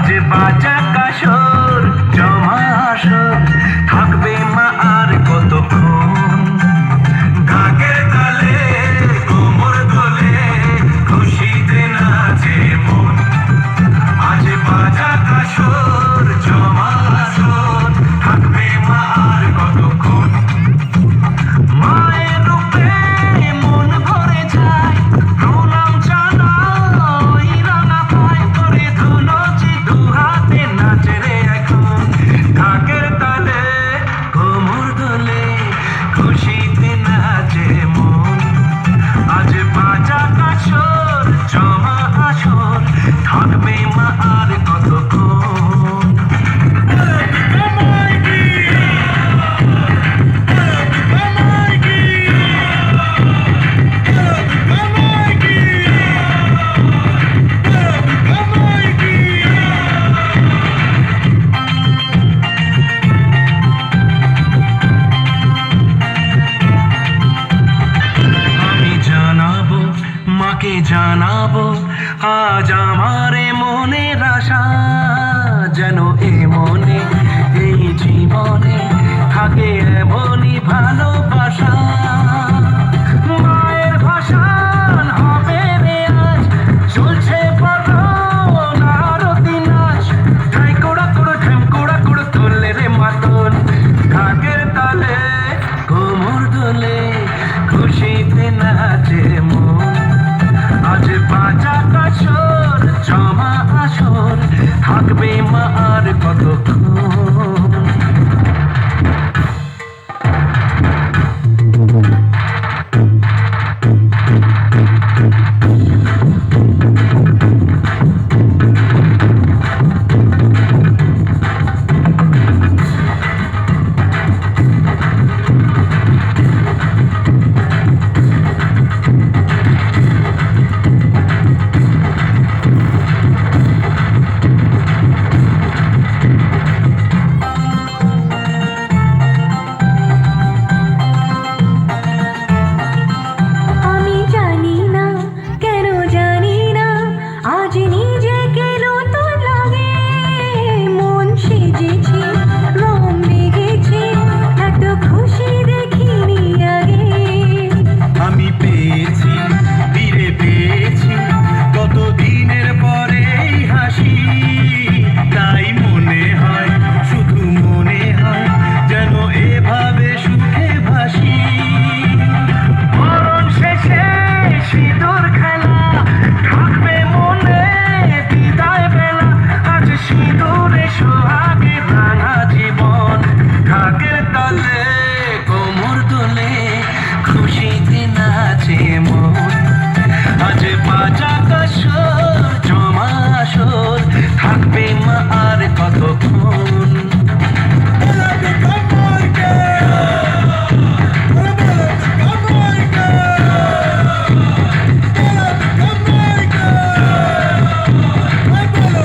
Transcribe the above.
আজ বাজা কাশর জমা আসর থাকবে মা আর কতক্ষণ ঢাকের তালে কোমর দোলে খুশিতে নাচে মন আজ বাজা কাশর জমা আসর থাকবে মা আর কতক্ষণ মায়ের রূপে মন ভরে যায় প্রণাম জানাই রাঙা পায় করে ধুলোচি দু হাতে নাচে রে এখন ঢাকের তালে কোমর দোলে খুশিতে নাচে মন আজ বাজা কাশর জমা আসর থাকবে মা আর কতক্ষণ মাকে জানাবো আজ আমার মনের আশা যেন এ মনে এই জীবনে থাকে এমনই ভালোবাসা মায়ের ভাষণ হবে রে আজ চলছে আরতি নাচ ঠাই কোড়া কোড়ো ঢেম কোড়া কোড়ো তোলে রে মাতন ঢাকের তালে কোমর দোলে খুশিতে নাচে মন আজ বাজা কাশর জমা আসর থাকবে মা আর কতক্ষণ খুশিতে নাচে মন আজ বাজা কাশর জমা আসর থাকবে